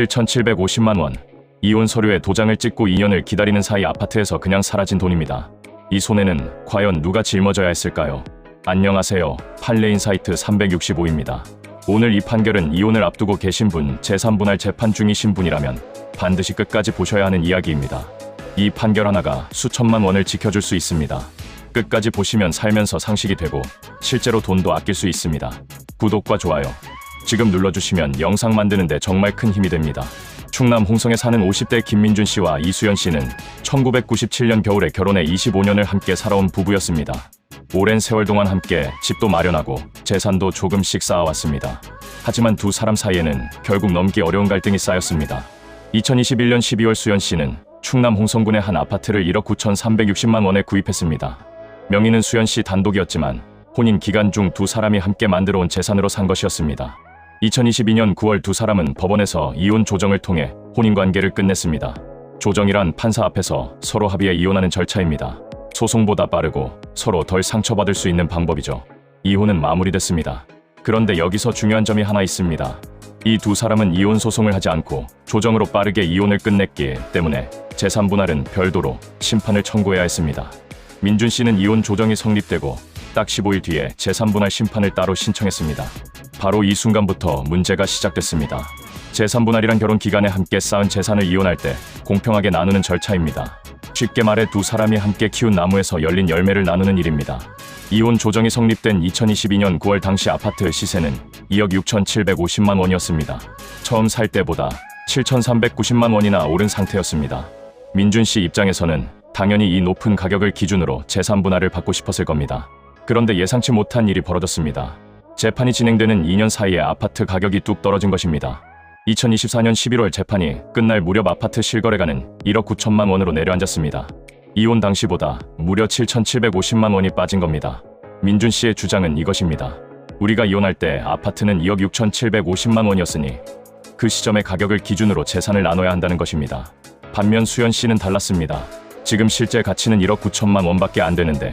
7,750만 원. 이혼 서류에 도장을 찍고 2년을 기다리는 사이 아파트에서 그냥 사라진 돈입니다. 이 손해는 과연 누가 짊어져야 했을까요? 안녕하세요. 판례인 사이트 365입니다. 오늘 이 판결은 이혼을 앞두고 계신 분, 재산분할 재판 중이신 분이라면 반드시 끝까지 보셔야 하는 이야기입니다. 이 판결 하나가 수천만 원을 지켜줄 수 있습니다. 끝까지 보시면 살면서 상식이 되고 실제로 돈도 아낄 수 있습니다. 구독과 좋아요 지금 눌러주시면 영상 만드는데 정말 큰 힘이 됩니다. 충남 홍성에 사는 50대 김민준 씨와 이수연 씨는 1997년 겨울에 결혼해 25년을 함께 살아온 부부였습니다. 오랜 세월 동안 함께 집도 마련하고 재산도 조금씩 쌓아왔습니다. 하지만 두 사람 사이에는 결국 넘기 어려운 갈등이 쌓였습니다. 2021년 12월 수연 씨는 충남 홍성군의 한 아파트를 1억 9,360만 원에 구입했습니다. 명의는 수연 씨 단독이었지만 혼인 기간 중 두 사람이 함께 만들어온 재산으로 산 것이었습니다. 2022년 9월 두 사람은 법원에서 이혼 조정을 통해 혼인관계를 끝냈습니다. 조정이란 판사 앞에서 서로 합의해 이혼하는 절차입니다. 소송보다 빠르고 서로 덜 상처받을 수 있는 방법이죠. 이혼은 마무리됐습니다. 그런데 여기서 중요한 점이 하나 있습니다. 이 두 사람은 이혼 소송을 하지 않고 조정으로 빠르게 이혼을 끝냈기 때문에 재산 분할은 별도로 심판을 청구해야 했습니다. 민준 씨는 이혼 조정이 성립되고 딱 15일 뒤에 재산 분할 심판을 따로 신청했습니다. 바로 이 순간부터 문제가 시작됐습니다. 재산 분할이란 결혼 기간에 함께 쌓은 재산을 이혼할 때 공평하게 나누는 절차입니다. 쉽게 말해 두 사람이 함께 키운 나무에서 열린 열매를 나누는 일입니다. 이혼 조정이 성립된 2022년 9월 당시 아파트 시세는 2억 6,750만 원이었습니다. 처음 살 때보다 7,390만 원이나 오른 상태였습니다. 민준 씨 입장에서는 당연히 이 높은 가격을 기준으로 재산 분할을 받고 싶었을 겁니다. 그런데 예상치 못한 일이 벌어졌습니다. 재판이 진행되는 2년 사이에 아파트 가격이 뚝 떨어진 것입니다. 2024년 11월 재판이 끝날 무렵 아파트 실거래가는 1억 9천만 원으로 내려앉았습니다. 이혼 당시보다 무려 7,750만 원이 빠진 겁니다. 민준 씨의 주장은 이것입니다. 우리가 이혼할 때 아파트는 2억 6,750만 원이었으니 그 시점의 가격을 기준으로 재산을 나눠야 한다는 것입니다. 반면 수연 씨는 달랐습니다. 지금 실제 가치는 1억 9천만 원밖에 안 되는데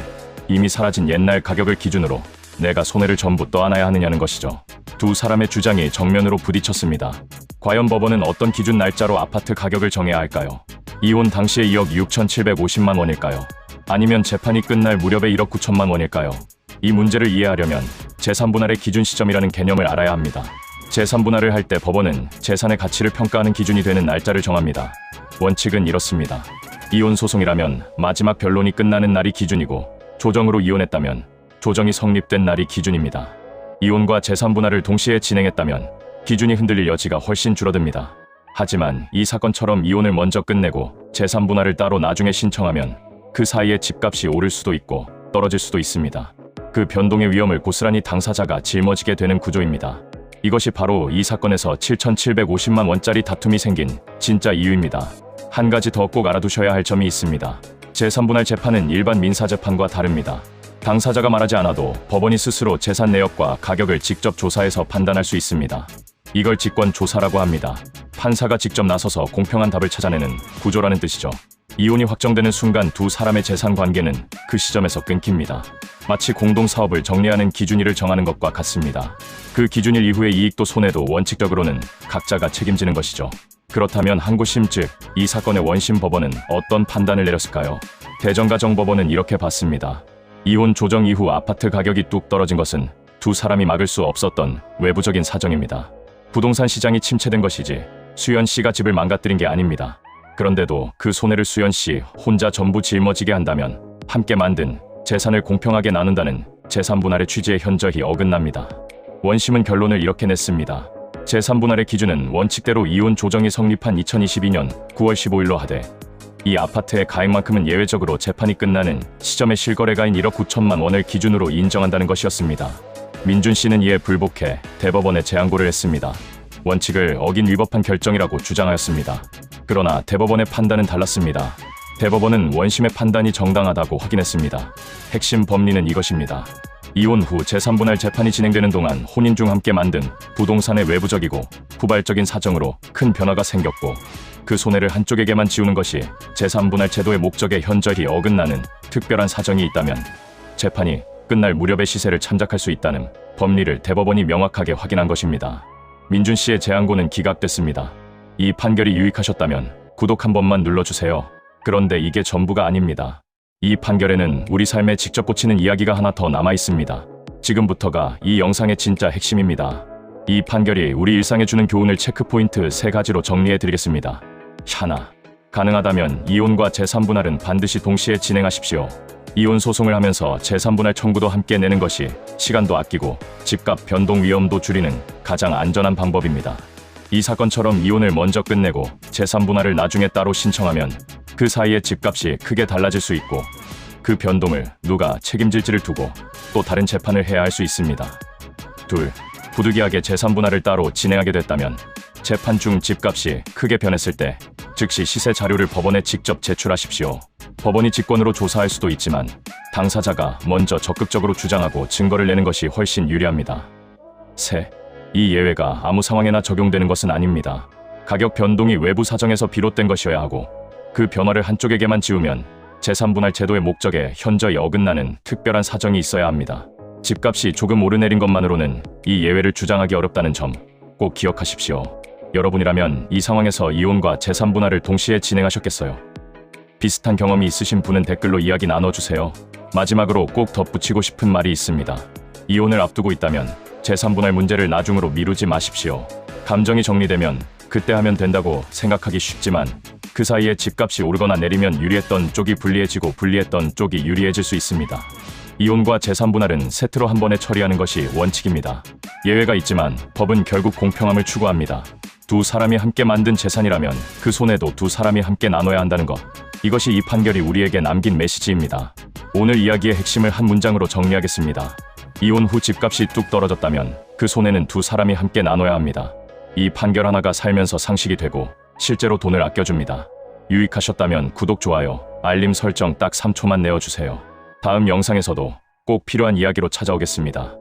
이미 사라진 옛날 가격을 기준으로 내가 손해를 전부 떠안아야 하느냐는 것이죠. 두 사람의 주장이 정면으로 부딪혔습니다. 과연 법원은 어떤 기준 날짜로 아파트 가격을 정해야 할까요? 이혼 당시의 2억 6,750만 원일까요? 아니면 재판이 끝날 무렵의 1억 9천만 원일까요? 이 문제를 이해하려면 재산 분할의 기준 시점이라는 개념을 알아야 합니다. 재산 분할을 할 때 법원은 재산의 가치를 평가하는 기준이 되는 날짜를 정합니다. 원칙은 이렇습니다. 이혼 소송이라면 마지막 변론이 끝나는 날이 기준이고 조정으로 이혼했다면 조정이 성립된 날이 기준입니다. 이혼과 재산 분할을 동시에 진행했다면 기준이 흔들릴 여지가 훨씬 줄어듭니다. 하지만 이 사건처럼 이혼을 먼저 끝내고 재산 분할을 따로 나중에 신청하면 그 사이에 집값이 오를 수도 있고 떨어질 수도 있습니다. 그 변동의 위험을 고스란히 당사자가 짊어지게 되는 구조입니다. 이것이 바로 이 사건에서 7,750만 원짜리 다툼이 생긴 진짜 이유입니다. 한 가지 더 꼭 알아두셔야 할 점이 있습니다. 재산 분할 재판은 일반 민사 재판과 다릅니다. 당사자가 말하지 않아도 법원이 스스로 재산 내역과 가격을 직접 조사해서 판단할 수 있습니다. 이걸 직권 조사라고 합니다. 판사가 직접 나서서 공평한 답을 찾아내는 구조라는 뜻이죠. 이혼이 확정되는 순간 두 사람의 재산 관계는 그 시점에서 끊깁니다. 마치 공동사업을 정리하는 기준일을 정하는 것과 같습니다. 그 기준일 이후의 이익도 손해도 원칙적으로는 각자가 책임지는 것이죠. 그렇다면 항고심 즉 이 사건의 원심 법원은 어떤 판단을 내렸을까요? 대전가정법원은 이렇게 봤습니다. 이혼 조정 이후 아파트 가격이 뚝 떨어진 것은 두 사람이 막을 수 없었던 외부적인 사정입니다. 부동산 시장이 침체된 것이지 수연 씨가 집을 망가뜨린 게 아닙니다. 그런데도 그 손해를 수연 씨 혼자 전부 짊어지게 한다면 함께 만든 재산을 공평하게 나눈다는 재산 분할의 취지에 현저히 어긋납니다. 원심은 결론을 이렇게 냈습니다. 재산 분할의 기준은 원칙대로 이혼 조정이 성립한 2022년 9월 15일로 하되 이 아파트의 가액만큼은 예외적으로 재판이 끝나는 시점의 실거래가인 1억 9천만 원을 기준으로 인정한다는 것이었습니다. 민준 씨는 이에 불복해 대법원에 재항고를 했습니다. 원칙을 어긴 위법한 결정이라고 주장하였습니다. 그러나 대법원의 판단은 달랐습니다. 대법원은 원심의 판단이 정당하다고 확인했습니다. 핵심 법리는 이것입니다. 이혼 후 재산 분할 재판이 진행되는 동안 혼인 중 함께 만든 부동산의 외부적이고 후발적인 사정으로 큰 변화가 생겼고 그 손해를 한쪽에게만 지우는 것이 재산 분할 제도의 목적에 현저히 어긋나는 특별한 사정이 있다면 재판이 끝날 무렵의 시세를 참작할 수 있다는 법리를 대법원이 명확하게 확인한 것입니다. 민준 씨의 재항고는 기각됐습니다. 이 판결이 유익하셨다면 구독 한 번만 눌러주세요. 그런데 이게 전부가 아닙니다. 이 판결에는 우리 삶에 직접 꽂히는 이야기가 하나 더 남아 있습니다. 지금부터가 이 영상의 진짜 핵심입니다. 이 판결이 우리 일상에 주는 교훈을 체크포인트 3가지로 정리해 드리겠습니다. 하나, 가능하다면 이혼과 재산분할은 반드시 동시에 진행하십시오. 이혼 소송을 하면서 재산분할 청구도 함께 내는 것이 시간도 아끼고 집값 변동 위험도 줄이는 가장 안전한 방법입니다. 이 사건처럼 이혼을 먼저 끝내고 재산분할을 나중에 따로 신청하면 그 사이에 집값이 크게 달라질 수 있고 그 변동을 누가 책임질지를 두고 또 다른 재판을 해야 할 수 있습니다. 둘, 부득이하게 재산분할을 따로 진행하게 됐다면 재판 중 집값이 크게 변했을 때 즉시 시세 자료를 법원에 직접 제출하십시오. 법원이 직권으로 조사할 수도 있지만 당사자가 먼저 적극적으로 주장하고 증거를 내는 것이 훨씬 유리합니다. 셋, 이 예외가 아무 상황에나 적용되는 것은 아닙니다. 가격 변동이 외부 사정에서 비롯된 것이어야 하고 그 변화를 한쪽에게만 지우면 재산분할 제도의 목적에 현저히 어긋나는 특별한 사정이 있어야 합니다. 집값이 조금 오르내린 것만으로는 이 예외를 주장하기 어렵다는 점 꼭 기억하십시오. 여러분이라면 이 상황에서 이혼과 재산분할을 동시에 진행하셨겠어요? 비슷한 경험이 있으신 분은 댓글로 이야기 나눠주세요. 마지막으로 꼭 덧붙이고 싶은 말이 있습니다. 이혼을 앞두고 있다면 재산분할 문제를 나중으로 미루지 마십시오. 감정이 정리되면 그때 하면 된다고 생각하기 쉽지만 그 사이에 집값이 오르거나 내리면 유리했던 쪽이 불리해지고 불리했던 쪽이 유리해질 수 있습니다. 이혼과 재산분할은 세트로 한 번에 처리하는 것이 원칙입니다. 예외가 있지만 법은 결국 공평함을 추구합니다. 두 사람이 함께 만든 재산이라면 그 손해도 두 사람이 함께 나눠야 한다는 것. 이것이 이 판결이 우리에게 남긴 메시지입니다. 오늘 이야기의 핵심을 한 문장으로 정리하겠습니다. 이혼 후 집값이 뚝 떨어졌다면 그 손해는 두 사람이 함께 나눠야 합니다. 이 판결 하나가 살면서 상식이 되고 실제로 돈을 아껴줍니다. 유익하셨다면 구독, 좋아요, 알림 설정 딱 3초만 내어주세요. 다음 영상에서도 꼭 필요한 이야기로 찾아오겠습니다.